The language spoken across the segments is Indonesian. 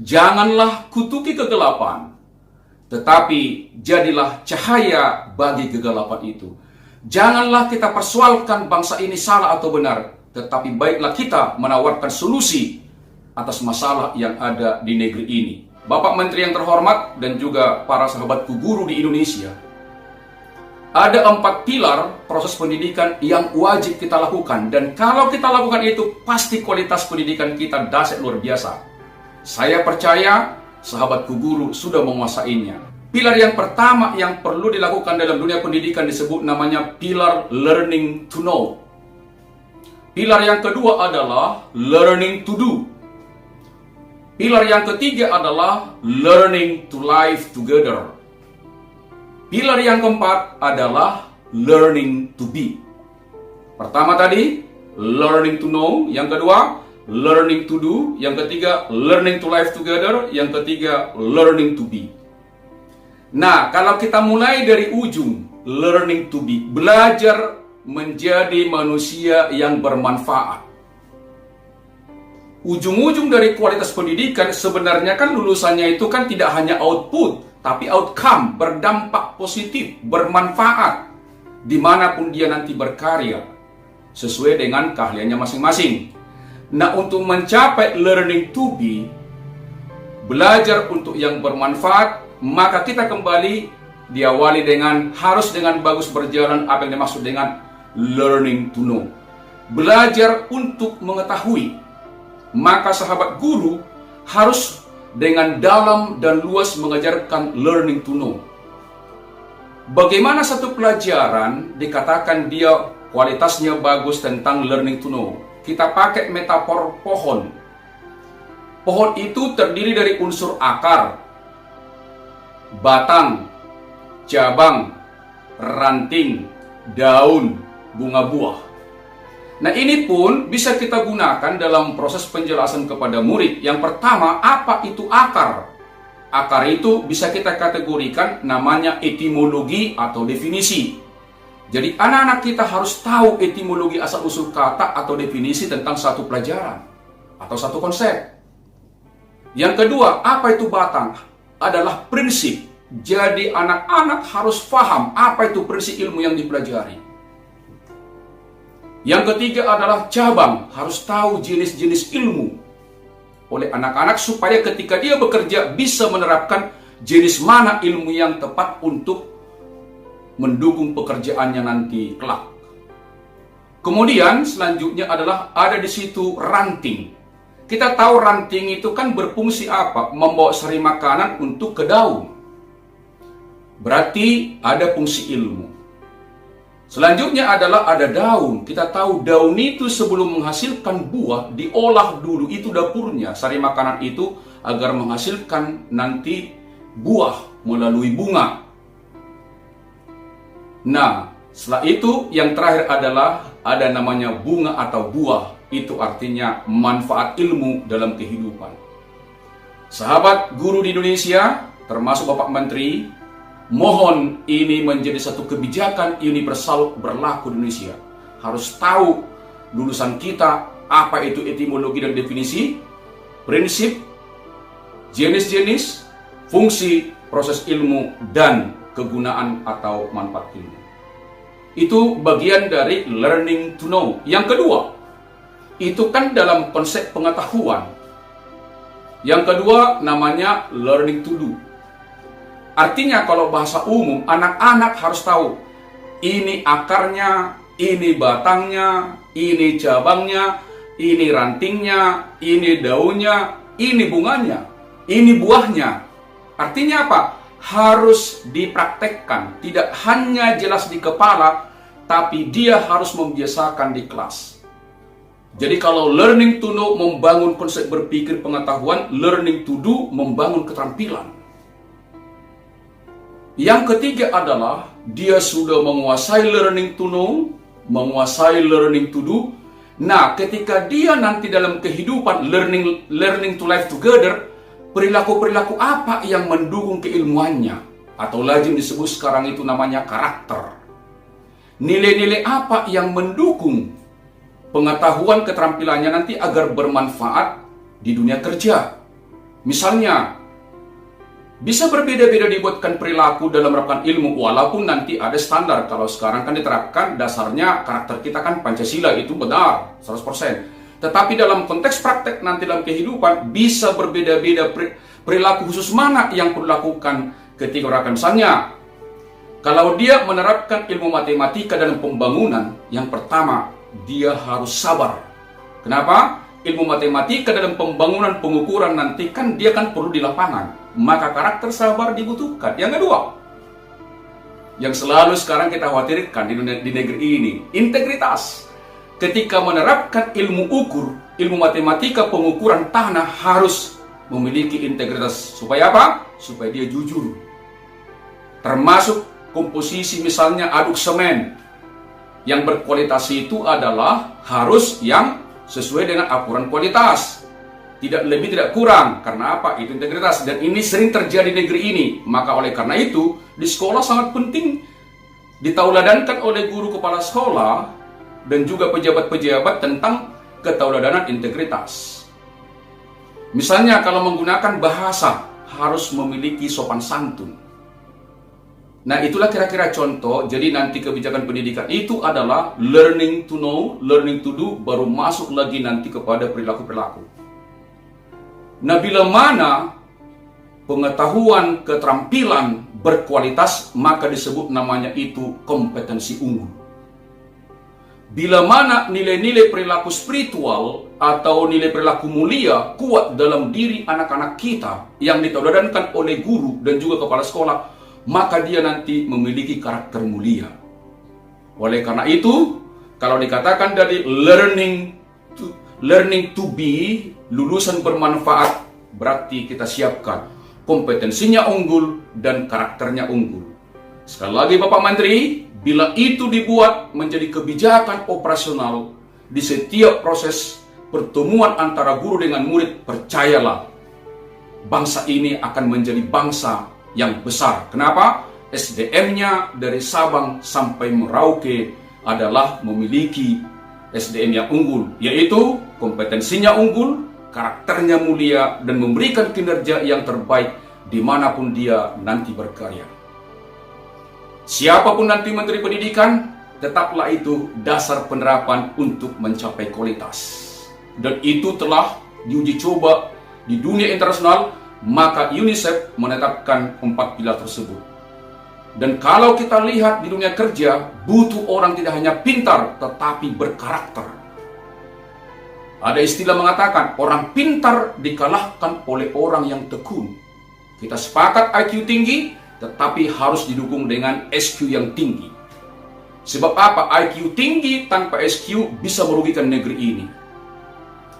Janganlah kutuki kegelapan, tetapi jadilah cahaya bagi kegelapan itu. Janganlah kita persoalkan bangsa ini salah atau benar, tetapi baiklah kita menawarkan solusi atas masalah yang ada di negeri ini. Bapak Menteri yang terhormat dan juga para sahabatku guru di Indonesia, ada 4 pilar proses pendidikan yang wajib kita lakukan. Dan kalau kita lakukan itu, pasti kualitas pendidikan kita dahsyat luar biasa. Saya percaya sahabatku guru sudah menguasainya. Pilar yang pertama yang perlu dilakukan dalam dunia pendidikan disebut namanya pilar learning to know. Pilar yang kedua adalah learning to do. Pilar yang ketiga adalah learning to live together. Pilar yang keempat adalah learning to be. Pertama tadi, learning to know. Yang kedua, learning to do. Yang ketiga, learning to live together. Yang ketiga, learning to be. Nah, kalau kita mulai dari ujung, learning to be, belajar menjadi manusia yang bermanfaat. Ujung-ujung dari kualitas pendidikan sebenarnya kan lulusannya itu kan tidak hanya output, tapi outcome, berdampak positif, bermanfaat, dimanapun dia nanti berkarya, sesuai dengan keahliannya masing-masing. Nah, untuk mencapai learning to be, belajar untuk yang bermanfaat, maka kita kembali diawali dengan, harus dengan bagus berjalan apa yang dimaksud dengan learning to know. Belajar untuk mengetahui. Maka sahabat guru harus dengan dalam dan luas mengajarkan learning to know. Bagaimana satu pelajaran dikatakan dia kualitasnya bagus tentang learning to know? Kita pakai metafor pohon. Pohon itu terdiri dari unsur akar, batang, cabang, ranting, daun, bunga buah. Nah, ini pun bisa kita gunakan dalam proses penjelasan kepada murid. Yang pertama, apa itu akar? Akar itu bisa kita kategorikan namanya etimologi atau definisi. Jadi anak-anak kita harus tahu etimologi asal-usul kata atau definisi tentang satu pelajaran atau satu konsep. Yang kedua, apa itu batang? Adalah prinsip. Jadi anak-anak harus paham apa itu prinsip ilmu yang dipelajari. Yang ketiga adalah cabang, harus tahu jenis-jenis ilmu oleh anak-anak supaya ketika dia bekerja bisa menerapkan jenis mana ilmu yang tepat untuk mendukung pekerjaannya nanti kelak. Kemudian selanjutnya adalah ada di situ ranting. Kita tahu ranting itu kan berfungsi apa? Membawa sari makanan untuk ke daun. Berarti ada fungsi ilmu. Selanjutnya adalah ada daun. Kita tahu daun itu sebelum menghasilkan buah, diolah dulu, itu dapurnya, sari makanan itu, agar menghasilkan nanti buah melalui bunga. Nah, setelah itu yang terakhir adalah ada namanya bunga atau buah. Itu artinya manfaat ilmu dalam kehidupan. Sahabat guru di Indonesia, termasuk Bapak Menteri, mohon ini menjadi satu kebijakan universal berlaku di Indonesia. Harus tahu lulusan kita apa itu etimologi dan definisi, prinsip, jenis-jenis, fungsi, proses ilmu, dan kegunaan atau manfaat ilmu. Itu bagian dari learning to know. Yang kedua, itu kan dalam konsep pengetahuan. Yang kedua namanya learning to do. Artinya kalau bahasa umum, anak-anak harus tahu ini akarnya, ini batangnya, ini cabangnya, ini rantingnya, ini daunnya, ini bunganya, ini buahnya. Artinya apa? Harus dipraktekkan, tidak hanya jelas di kepala, tapi dia harus membiasakan di kelas. Jadi kalau learning to know membangun konsep berpikir pengetahuan, learning to do membangun keterampilan. Yang ketiga adalah dia sudah menguasai learning to know, menguasai learning to do. Nah, ketika dia nanti dalam kehidupan learning to live together, perilaku-perilaku apa yang mendukung keilmuannya? Atau lazim disebut sekarang itu namanya karakter. Nilai-nilai apa yang mendukung pengetahuan keterampilannya nanti agar bermanfaat di dunia kerja. Misalnya, bisa berbeda-beda dibuatkan perilaku dalam menerapkan ilmu, walaupun nanti ada standar. Kalau sekarang kan diterapkan dasarnya karakter kita kan Pancasila, itu benar 100%. Tetapi dalam konteks praktek nanti dalam kehidupan bisa berbeda-beda perilaku khusus mana yang perlu dilakukan ketika orang. Misalnya, kalau dia menerapkan ilmu matematika dalam pembangunan, yang pertama dia harus sabar. Kenapa? Ilmu matematika dalam pembangunan pengukuran nanti kan dia kan perlu di lapangan, maka karakter sabar dibutuhkan. Yang kedua, yang selalu sekarang kita khawatirkan di negeri ini, integritas. Ketika menerapkan ilmu ukur, ilmu matematika pengukuran tanah harus memiliki integritas. Supaya apa? Supaya dia jujur. Termasuk komposisi misalnya aduk semen. Yang berkualitas itu adalah harus yang sesuai dengan aturan kualitas, tidak lebih tidak kurang. Karena apa? Itu integritas, dan ini sering terjadi di negeri ini. Maka oleh karena itu di sekolah sangat penting ditauladankan oleh guru kepala sekolah dan juga pejabat-pejabat tentang ketauladanan integritas. Misalnya kalau menggunakan bahasa harus memiliki sopan santun. Nah, itulah kira-kira contoh. Jadi nanti kebijakan pendidikan itu adalah learning to know, learning to do, baru masuk lagi nanti kepada perilaku-perilaku. Nah, bila mana pengetahuan, keterampilan berkualitas, maka disebut namanya itu kompetensi unggul. Bila mana nilai-nilai perilaku spiritual atau nilai perilaku mulia kuat dalam diri anak-anak kita yang ditauladankan oleh guru dan juga kepala sekolah, maka dia nanti memiliki karakter mulia. Oleh karena itu, kalau dikatakan dari learning to be, lulusan bermanfaat, berarti kita siapkan kompetensinya unggul dan karakternya unggul. Sekali lagi Bapak Menteri, bila itu dibuat menjadi kebijakan operasional di setiap proses pertemuan antara guru dengan murid, percayalah, bangsa ini akan menjadi bangsa yang besar. Kenapa? SDM-nya dari Sabang sampai Merauke adalah memiliki SDM yang unggul, yaitu kompetensinya unggul, karakternya mulia, dan memberikan kinerja yang terbaik dimanapun dia nanti berkarya. Siapapun nanti Menteri Pendidikan, tetaplah itu dasar penerapan untuk mencapai kualitas. Dan itu telah diuji coba di dunia internasional. Maka UNICEF menetapkan 4 pilar tersebut. Dan kalau kita lihat di dunia kerja, butuh orang tidak hanya pintar, tetapi berkarakter. Ada istilah mengatakan, orang pintar dikalahkan oleh orang yang tekun. Kita sepakat IQ tinggi, tetapi harus didukung dengan SQ yang tinggi. Sebab apa? IQ tinggi tanpa SQ bisa merugikan negeri ini.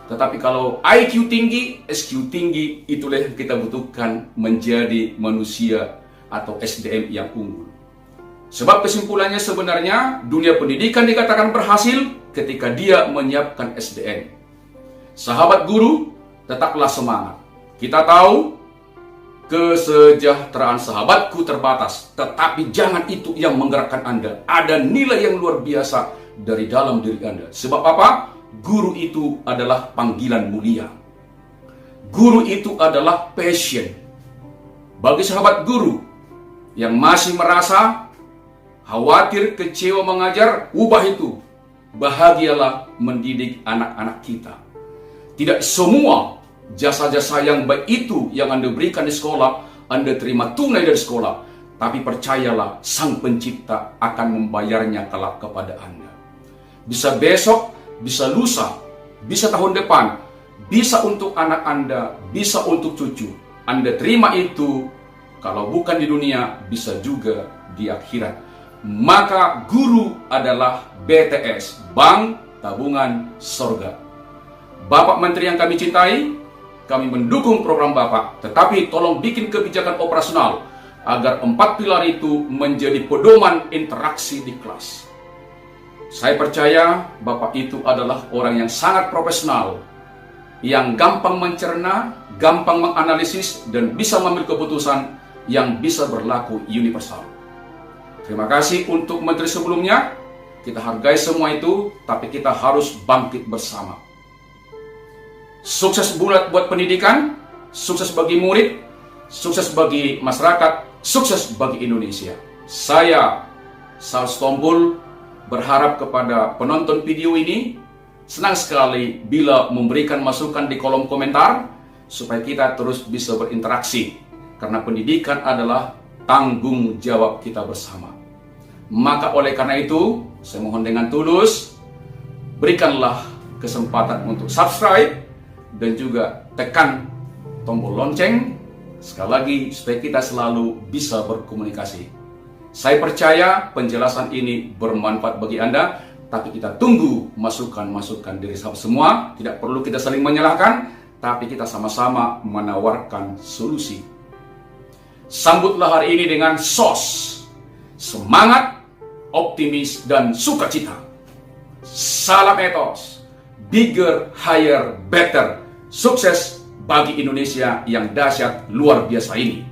Tetapi kalau IQ tinggi, SQ tinggi, itulah yang kita butuhkan menjadi manusia atau SDM yang unggul. Sebab kesimpulannya sebenarnya dunia pendidikan dikatakan berhasil ketika dia menyiapkan SDM. Sahabat guru, tetaplah semangat. Kita tahu kesejahteraan sahabatku terbatas, tetapi jangan itu yang menggerakkan Anda. Ada nilai yang luar biasa dari dalam diri Anda. Sebab apa? Guru itu adalah panggilan mulia. Guru itu adalah passion. Bagi sahabat guru yang masih merasa khawatir, kecewa mengajar, ubah itu. Bahagialah mendidik anak-anak kita. Tidak semua jasa-jasa yang baik itu yang Anda berikan di sekolah, Anda terima tunai dari sekolah. Tapi percayalah, Sang Pencipta akan membayarnya kelak kepada Anda. Bisa besok, bisa lusa, bisa tahun depan, bisa untuk anak Anda, bisa untuk cucu. Anda terima itu, kalau bukan di dunia, bisa juga di akhirat. Maka guru adalah BTS, Bank Tabungan Sorga. Bapak Menteri yang kami cintai, kami mendukung program Bapak, tetapi tolong bikin kebijakan operasional agar 4 pilar itu menjadi pedoman interaksi di kelas. Saya percaya Bapak itu adalah orang yang sangat profesional, yang gampang mencerna, gampang menganalisis, dan bisa mengambil keputusan yang bisa berlaku universal. Terima kasih untuk menteri sebelumnya. Kita hargai semua itu, tapi kita harus bangkit bersama. Sukses buat pendidikan, sukses bagi murid, sukses bagi masyarakat, sukses bagi Indonesia. Saya, Saus Tompul, berharap kepada penonton video ini, senang sekali bila memberikan masukan di kolom komentar, supaya kita terus bisa berinteraksi. Karena pendidikan adalah tanggung jawab kita bersama. Maka oleh karena itu, saya mohon dengan tulus, berikanlah kesempatan untuk subscribe dan juga tekan tombol lonceng sekali lagi supaya kita selalu bisa berkomunikasi. Saya percaya penjelasan ini bermanfaat bagi Anda, tapi kita tunggu masukan-masukan dari sahabat semua. Tidak perlu kita saling menyalahkan, tapi kita sama-sama menawarkan solusi. Sambutlah hari ini dengan SOS, semangat, optimis, dan sukacita. Salam etos, bigger, higher, better. Sukses bagi Indonesia yang dahsyat luar biasa ini.